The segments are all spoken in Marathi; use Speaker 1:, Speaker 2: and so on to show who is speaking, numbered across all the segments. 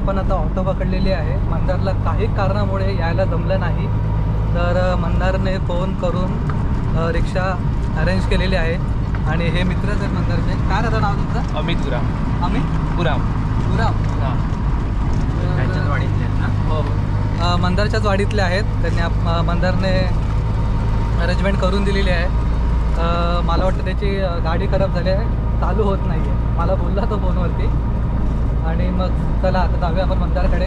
Speaker 1: आपण आता ऑटो पकडलेली आहे. मंदारला काही कारणामुळे यायला जमलं नाही, तर मंदारने फोन करून रिक्षा अरेंज केलेली आहे. आणि हे मित्रच आहेत मंदारचे. काय राहतं नाव तुमचं?
Speaker 2: अमित गुराम.
Speaker 1: अमित
Speaker 2: गुराम.
Speaker 1: गुराम.
Speaker 2: त्यांच्याच वाडीतले आहेत ना?
Speaker 1: हो, मंदारच्याच वाडीतले आहेत. त्यांनी मंदारने अरेंजमेंट करून दिलेली आहे. मला वाटतं त्याची गाडी खराब झाली आहे, चालू होत नाही आहे. मला बोलला तो फोनवरती. आणि मग चला आता जाऊया आपण मंदारकडे.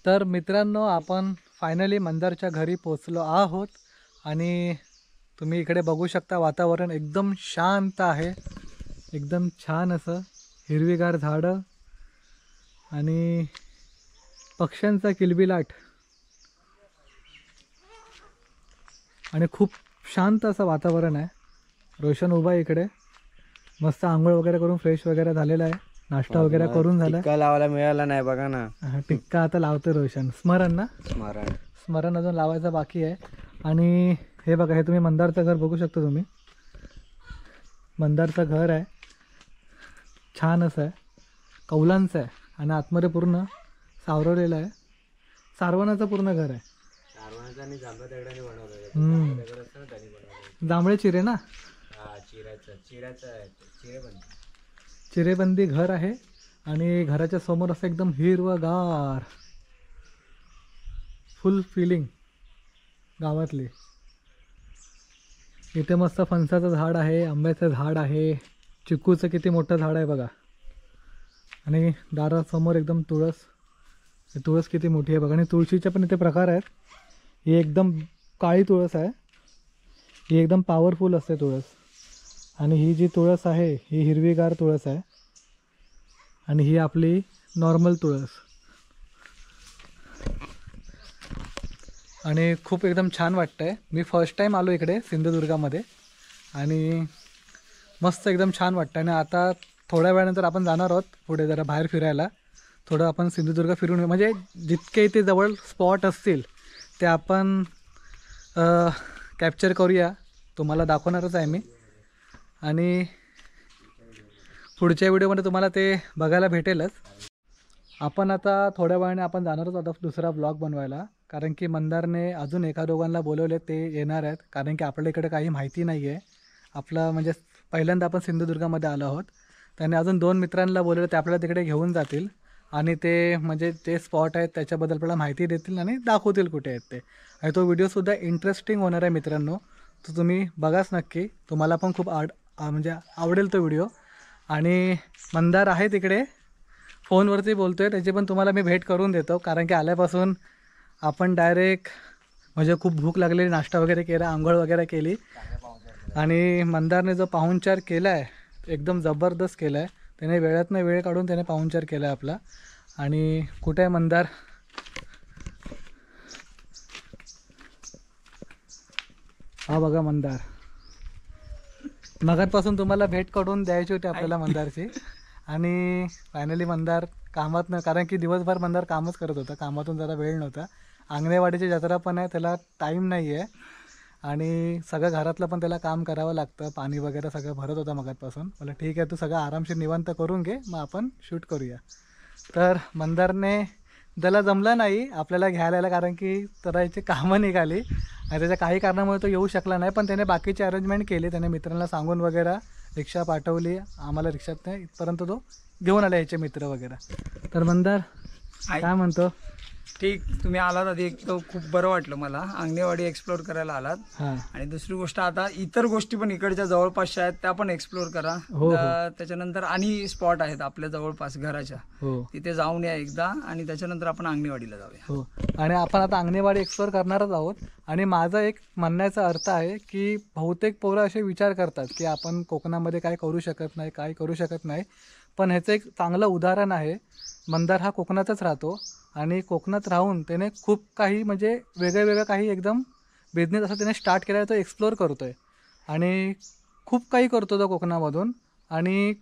Speaker 1: तर मित्रांनो, आपण फायनली मंदारच्या घरी पोचलो आहोत. आणि तुम्ही इकडे बघू शकता, वातावरण एकदम शांत आहे, एकदम छान असं हिरवीगार झाडं आणि पक्ष्यांचा किलबिलाट आणि खूप शांत असं वातावरण आहे. रोशन उभा आहे इकडे, मस्त आंघोळ वगैरे करून फ्रेश वगैरे झालेला आहे, नाश्ता वगैरे करून झाला.
Speaker 3: टिक्का लावायला मिळाला नाही बघा ना.
Speaker 1: टिक्का आता लावतो रोशन. स्मरण ना? स्मरण अजून लावायचं बाकी आहे. आणि हे बघा, हे तुम्ही मंदारचं घर बघू शकता. तुम्ही मंदारचं घर आहे, छान असं आहे, कौलांचं आहे आणि आतमध्ये पूर्ण सावरवलेलं आहे. सारवणाचं पूर्ण घर आहे. जांभळे चिरे ना? चिरेबंदी घर आहे. आणि घराच्या समोर असं एकदम हिरवगार फुल फिलिंग गावातली. इथे मस्त फणसाचं झाड आहे, आंब्याचं झाड आहे, चिकूचं किती मोठं झाड आहे बघा. आणि दारासमोर एकदम तुळस. तुळस किती मोठी आहे बघा. आणि तुळशीचे पण इथे प्रकार आहेत. ही एकदम काळी तुळस आहे, ही एकदम पॉवरफुल असते तुळस. आणि ही जी तुळस आहे ही हिरवीगार तुळस आहे. आणि ही आपली नॉर्मल तुळस. आणि खूप एकदम छान वाटतं आहे. मी फर्स्ट टाईम आलो इकडे सिंधुदुर्गामध्ये आणि मस्त एकदम छान वाटतं. आणि आता थोड्या वेळानंतर आपण जाणार आहोत पुढे जरा बाहेर फिरायला. थोडं आपण सिंधुदुर्ग फिरून म्हणजे जितके इथे जवळ स्पॉट असतील ते आपण कॅप्चर करूया. तुम्हाला दाखवणारच आहे मी. आणि पुढच्या व्हिडिओमध्ये तुम्हाला ते बघायला भेटेलच. आपण आता थोड्या वेळाने आपण जाणारच आता दुसरा ब्लॉग बनवायला, कारण की मंदारने अजून एका दोघांना बोलवले, ते येणार आहेत. कारण की आपल्या इकडे काही माहिती नाही आहे. आपलं म्हणजे पहिल्यांदा आपण सिंधुदुर्गामध्ये आलो आहोत. त्याने अजून 2 मित्रांना बोलवलं, ते आपल्याला तिकडे घेऊन जातील आणि ते म्हणजे जे स्पॉट आहेत त्याच्याबद्दल आपल्याला माहिती देतील आणि दाखवतील कुठे आहेत ते. आणि तो व्हिडिओसुद्धा इंटरेस्टिंग होणार आहे मित्रांनो. तो तुम्ही बघाच नक्की. तुम्हाला पण खूप म्हणजे आवडेल तो व्हिडिओ. आणि मंदार आहे तिकडे, फोनवरती बोलतो आहे, त्याची पण तुम्हाला मी भेट करून देतो. कारण की आल्यापासून आपण डायरेक्ट म्हणजे खूप भूक लागलेली, नाश्ता वगैरे केला, आंघोळ वगैरे केली. आणि मंदारने जो पाहुणचार केला आहे एकदम जबरदस्त केला आहे. त्याने वेळातनं वेळ काढून त्याने पाहुणचार केला आहे आपला. आणि कुठे आहे मंदार? हा बघा मंदार. मगातपासून तुम्हाला भेट करून द्यायची होती आपल्याला मंदारची. आणि फायनली मंदार कामातनं, कारण की दिवसभर मंदार कामच करत होता, कामातून जरा वेळ नव्हता. अंगणेवाडीची जत्रा पण आहे, त्याला टाईम नाही आहे. आणि सगळं घरातलं पण त्याला काम करावं लागतं. पाणी वगैरे सगळं भरत होता मगातपासून. मला ठीक आहे, तू सगळं आरामशीर निवांत करून घे, मग आपण शूट करूया. तर मंदारने त्याला जमलं नाही आपल्याला घ्यायला यायला, कारण की त्याची कामं निघाली आणि त्याच्या काही कारणामुळे तो येऊ शकला नाही. पण त्याने बाकीची अरेंजमेंट केली. त्याने मित्रांना सांगून वगैरे रिक्षा पाठवली आम्हाला, रिक्षात नाही इथपर्यंत तो घेऊन आला याचे मित्र वगैरे. तर मंदार काय म्हणतो?
Speaker 3: ठीक, तुम्ही आलात आधी एक तर खूप बरं वाटलं मला. अंगणेवाडी एक्सप्लोर करायला आलात. आणि दुसरी गोष्ट, आता इतर गोष्टी पण इकडच्या जवळपासच्या आहेत त्या पण एक्सप्लोर करा. त्याच्यानंतर आणि स्पॉट आहेत आपल्या जवळपास घराच्या, तिथे जाऊन या एकदा. आणि त्याच्यानंतर आपण अंगणेवाडीला जाऊया.
Speaker 1: हो, आणि आपण आता अंगणेवाडी एक्सप्लोर करणारच आहोत. आणि माझा एक म्हणण्याचा अर्थ आहे की बहुतेक पोरं असे विचार करतात की आपण कोकणामध्ये काय करू शकत नाही, काय करू शकत नाही. पण ह्याचं एक चांगलं उदाहरण आहे. मंदार हा कोकणातच राहतो आणि कोकणात राहून त्याने खूप काही म्हणजे वेगळं काही एकदम बिझनेस असं त्याने स्टार्ट केला आहे. तो एक्सप्लोर करतो आहे आणि खूप काही करतो तो कोकणामधून आणि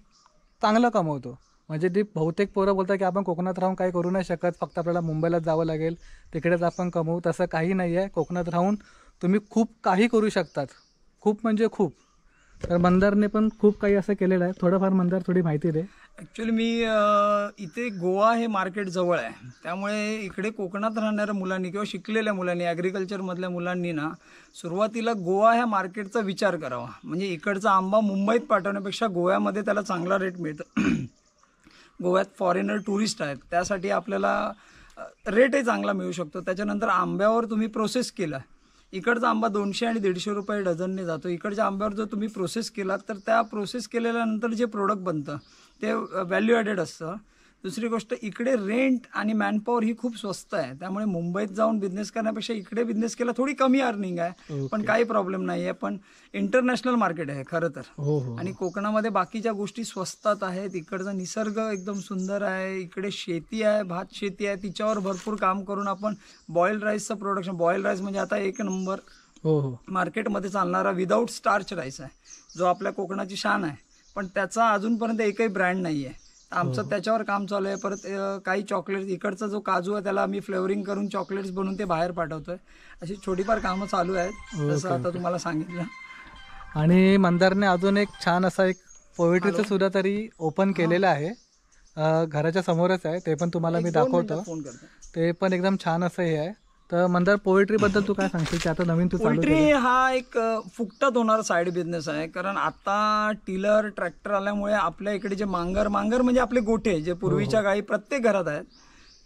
Speaker 1: चांगलं कमवतो. म्हणजे ती बहुतेक पोरं बोलतात की आपण कोकणात राहून काही करू नाही शकत, फक्त आपल्याला मुंबईलाच जावं लागेल, तिकडेच आपण कमवू. तसं काही नाही आहे. कोकणात राहून तुम्ही खूप काही करू शकतात, खूप म्हणजे खूप. तर मंदारने पण खूप काही असं केलेलं आहे. थोडंफार मंदार थोडी माहिती दे.
Speaker 3: ॲक्च्युली मी इथे गोवा हे मार्केट जवळ आहे, त्यामुळे इकडे कोकणात राहणाऱ्या मुलांनी किंवा शिकलेल्या मुलांनी ॲग्रिकल्चरमधल्या मुलांनी ना सुरुवातीला गोवा ह्या मार्केटचा विचार करावा. म्हणजे इकडचा आंबा मुंबईत पाठवण्यापेक्षा गोव्यामध्ये त्याला चांगला रेट मिळतो. गोव्यात फॉरेनर टुरिस्ट आहेत, त्यासाठी आपल्याला रेटही चांगला मिळू शकतो. त्याच्यानंतर आंब्यावर तुम्ही प्रोसेस केला, इकडचा आंबा 200 आणि 150 रुपये डझनने जातो. इकडच्या आंब्यावर जर तुम्ही प्रोसेस केलात तर त्या प्रोसेस केल्यानंतर जे प्रोडक्ट बनतं ते व्हॅल्यू ॲडेड असतं. दुसरी गोष्ट, इकडे रेंट आणि मॅनपॉवर ही खूप स्वस्त आहे, त्यामुळे मुंबईत जाऊन बिझनेस करण्यापेक्षा इकडे बिझनेस केला थोडी कमी अर्निंग आहे, पण काही प्रॉब्लेम नाही आहे. पण इंटरनॅशनल मार्केट आहे खरं तर. आणि कोकणामध्ये बाकीच्या गोष्टी स्वस्तात आहेत. इकडचा निसर्ग एकदम सुंदर आहे, इकडे शेती आहे, भात शेती आहे, तिच्यावर भरपूर काम करून आपण बॉइल्ड राईसचं प्रोडक्शन, बॉइल्ड राईस म्हणजे आता एक नंबर मार्केटमध्ये चालणारा विदाऊट स्टार्च राईस आहे, जो आपल्या कोकणाची शान आहे, पण त्याचा अजूनपर्यंत एकही ब्रँड नाही आहे. आमचं त्याच्यावर काम चालू आहे. परत काही चॉकलेट्स, इकडचा जो काजू आहे त्याला आम्ही फ्लेवरिंग करून चॉकलेट्स बनवून ते बाहेर पाठवतोय. अशी छोटीफार कामं चालू आहेत, जसं आता तुम्हाला सांगितलं.
Speaker 1: आणि मंदारने अजून एक छान असा एक पोएट्रीचं सुद्धा तरी ओपन केलेलं आहे, घराच्या समोरच आहे, ते पण तुम्हाला मी दाखवतो. ते पण एकदम छान असं हे आहे. तर मंदार, पोएट्री बद्दल तू काय सांगशील की आता नवीन तू चालू
Speaker 3: पोल्ट्री हा एक फुकटात होणारा साईड बिझनेस आहे. कारण आता टिलर ट्रॅक्टर आल्यामुळे आपल्या इकडे जे मांगर म्हणजे आपले गोठे जे पूर्वीच्या गाई प्रत्येक घरात आहेत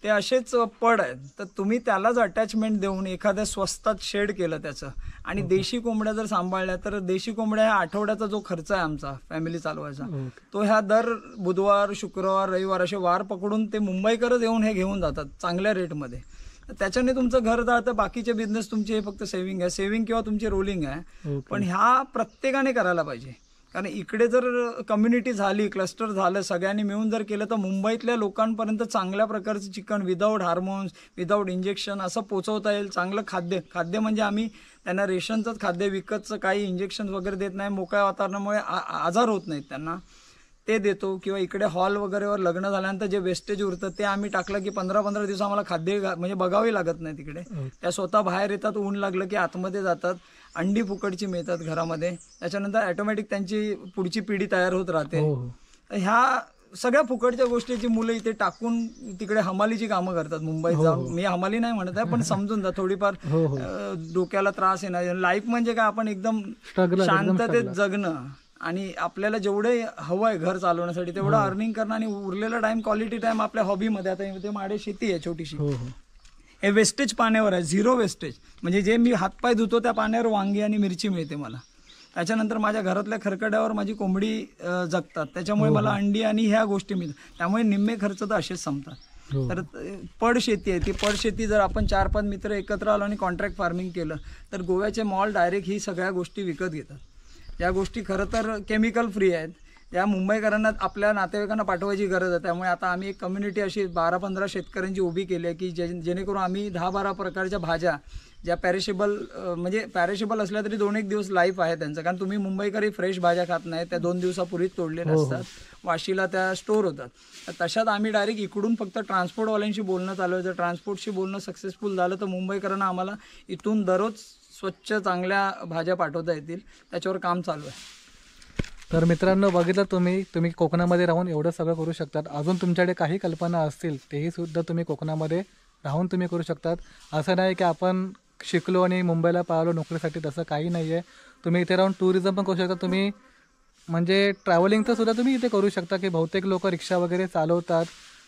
Speaker 3: ते असेच पड आहेत. तर तुम्ही त्यालाच अटॅचमेंट देऊन एखाद्या स्वस्तात शेड केलं त्याचं, आणि देशी कोंबड्या जर सांभाळल्या तर देशी कोंबड्या ह्या आठवड्याचा जो खर्च आहे आमचा फॅमिली चालवायचा, तो ह्या दर बुधवार, शुक्रवार, रविवार असे वार पकडून ते मुंबईकरच येऊन हे घेऊन जातात चांगल्या रेटमध्ये. त्याच्याने तुमचं घर जातं. बाकीचे बिझनेस तुमचे हे फक्त सेव्हिंग किंवा तुमची रोलिंग आहे. पण ह्या प्रत्येकाने करायला पाहिजे, कारण इकडे जर कम्युनिटी झाली, क्लस्टर झालं, सगळ्यांनी मिळून जर केलं तर मुंबईतल्या लोकांपर्यंत चांगल्या प्रकारचं chicken without hormones, without injection असं पोचवता येईल. चांगलं खाद्य म्हणजे आम्ही त्यांना रेशनचंच खाद्य, विकतचं काही इंजेक्शन वगैरे देत नाही. मोकळ्या वातावरणामुळे आजार होत नाहीत त्यांना, ते देतो. किंवा इकडे हॉल वगैरेवर लग्न झाल्यानंतर जे वेस्टेज उरतं ते आम्ही टाकलं की 15-15 दिवस आम्हाला खाद्य म्हणजे बघावी लागत नाही तिकडे. त्या स्वतः बाहेर येतात, ऊन लागलं की आतमध्ये जातात, अंडी फुकटची मिळतात घरामध्ये. त्याच्यानंतर ऑटोमॅटिक त्यांची पुढची पिढी तयार होत राहते. ह्या सगळ्या फुकटच्या गोष्टीची मुलं इथे टाकून तिकडे हमालीची कामं करतात मुंबईत जाऊन. मी हमाली नाही म्हणत आहे, पण समजून जा, थोडीफार डोक्याला त्रास येणार. लाईफ म्हणजे काय, आपण एकदम शांततेत जगणं आणि आपल्याला जेवढे हवं आहे घर चालवण्यासाठी तेवढं अर्निंग करणं, आणि उरलेला टाइम क्वालिटी टाइम आपल्या हॉबीमध्ये. आता इथे माडे शेती आहे छोटीशी, हे वेस्टेज पाण्यावर आहे, 0 वेस्टेज. म्हणजे जे मी हातपाय धुतो त्या पाण्यावर वांगी आणि मिरची मिळते मला. त्याच्यानंतर माझ्या घरातल्या खरकड्यावर माझी कोंबडी जगतात, त्याच्यामुळे मला अंडी आणि ह्या गोष्टी मिळतात. त्यामुळे निम्मे खर्च तर असेच संपतात. तर पड शेती आहे, ती पड शेती जर आपण 4-5 मित्र एकत्र आलो आणि कॉन्ट्रॅक्ट फार्मिंग केलं तर गोव्याचे मॉल डायरेक्ट ही सगळ्या गोष्टी विकत घेतात. या गोष्टी खरं तर केमिकल फ्री आहेत. या मुंबईकरांना आपल्या नातेवाईकांना पाठवायची गरज आहे. त्यामुळे आता आम्ही एक कम्युनिटी अशी 12-15 शेतकऱ्यांची उभी केली आहे की जेणेकरून आम्ही 10-12 प्रकारच्या भाज्या ज्या पॅरेशेबल असल्या तरी 2-1 दिवस लाईफ आहे त्यांचं. कारण तुम्ही मुंबईकरी फ्रेश भाज्या खात नाही, त्या 2 दिवसापूर्वीच तोडलेल्या असतात, वाशीला त्या स्टोर होतात. तर तशात आम्ही डायरेक्ट इकडून फक्त ट्रान्सपोर्टवाल्यांशी बोलणं चालू आहे. जर ट्रान्सपोर्टशी बोलणं सक्सेसफुल झालं तर मुंबईकरांना आम्हाला इथून दररोज स्वच्छ चांगल्या भाज्या पाठवता येतील, त्याच्यावर काम चालू आहे.
Speaker 1: तर मित्रांनो, बघितलं तुम्ही कोकणामध्ये राहून एवढं सगळं करू शकतात. अजून तुमच्याकडे काही कल्पना असतील तेही सुद्धा तुम्ही कोकणामध्ये राहून तुम्ही करू शकतात. असं नाही की आपण शिकलो आणि मुंबईला पळालो नोकरीसाठी, तसं काही नाही आहे. तुम्ही इथे राहून टुरिझम पण करू शकता. तुम्ही म्हणजे ट्रॅव्हलिंगचं सुद्धा तुम्ही इथे करू शकता, की बहुतेक लोक रिक्षा वगैरे चालवतात,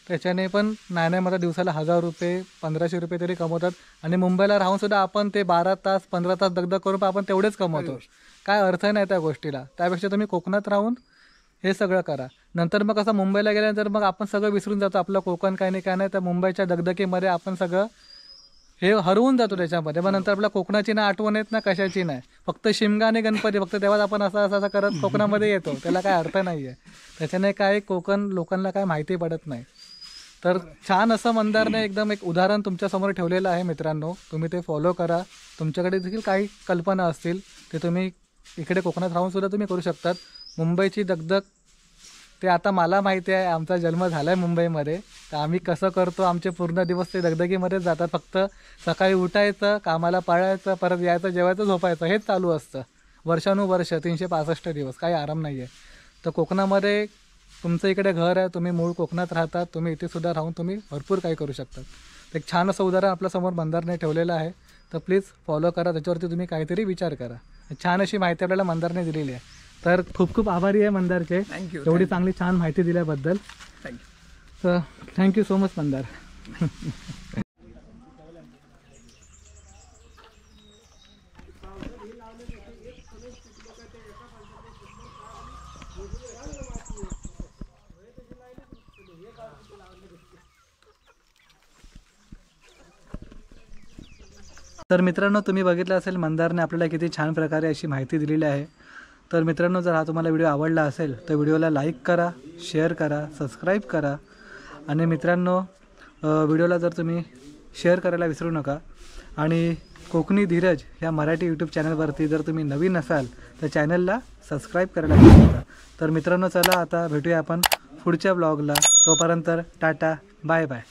Speaker 1: त्याच्याने पण नाही मला दिवसाला 1000 रुपये 1500 रुपये तरी कमवतात. आणि मुंबईला राहून सुद्धा आपण ते 12 तास 15 तास दगदग करून आपण तेवढेच कमवतो. काय अर्थ नाही त्या गोष्टीला. त्यापेक्षा तुम्ही कोकणात राहून हे सगळं करा. नंतर मग असं मुंबईला गेल्यानंतर मग आपण सगळं विसरून जातो, आपलं कोकण काय नाही काय नाही. तर मुंबईच्या दगदगीमध्ये आपण सगळं हे हरवून जातो त्याच्यामध्ये. मग नंतर आपल्या कोकणाची ना आठवण येत ना कशाची नाही, फक्त शिमगा आणि गणपती, फक्त तेव्हाच आपण असं करत कोकणामध्ये येतो. त्याला काय अर्थ नाही आहे. त्याच्याने काय कोकण लोकांना काय माहिती पडत नाही. तर छान असं मंदारने एकदम एक उदाहरण तुमच्यासमोर ठेवलेलं आहे मित्रांनो. तुम्ही ते फॉलो करा. तुमच्याकडे देखील काही कल्पना असतील ते तुम्ही इकडे कोकणात राहून सुद्धा तुम्ही करू शकतात. मुंबईची दगदग ते आता मला माहिती आहे, आमचा जन्म झाला आहे मुंबईमध्ये, तर आम्ही कसं करतो, आमचे पूर्ण दिवस ते दगदगीमध्येच जातात. फक्त सकाळी उठायचं, कामाला पळायचं, परत यायचं, जेवायचं, झोपायचं, हेच चालू असतं वर्षानुवर्ष 365 दिवस. काही आराम नाही आहे. तर कोकणामध्ये तुमचं इकडे घर आहे, तुम्ही मूळ कोकणात राहतात, तुम्ही इथे सुद्धा राहून तुम्ही भरपूर काही करू शकतात। एक छान असं उदाहरण आपल्यासमोर मंदारने ठेवलेलं आहे, तर प्लीज फॉलो करा, त्याच्यावरती तुम्ही काहीतरी विचार करा। छान अशी माहिती आपल्याला मंदारने दिलेली आहे, तर खूप खूप आभारी आहे मंदारचे
Speaker 3: थँक्यू
Speaker 1: एवढी चांगली छान माहिती दिल्याबद्दल।
Speaker 3: थँक्यू।
Speaker 1: तर थँक्यू सो मच मंदार। तर मित्रांनो, तुम्ही बघितलं असेल मंदारने आपल्याला किती छान प्रकारे अशी माहिती दिलेली आहे। तर मित्रांनो, जर हा तुम्हाला व्हिडिओ आवडला असेल तर व्हिडिओला लाईक करा, शेअर करा, सबस्क्राईब करा आणि मित्रांनो व्हिडिओला जर तुम्ही शेअर करायला विसरू नका। आणि कोकणी धीरज ह्या मराठी यूट्यूब चॅनलवरती जर तुम्ही नवीन असाल तर चॅनलला सबस्क्राईब करायला विसरू नका। तर मित्रांनो, चला आता भेटूया आपण पुढच्या ब्लॉगला, तोपर्यंत टाटा, बाय बाय।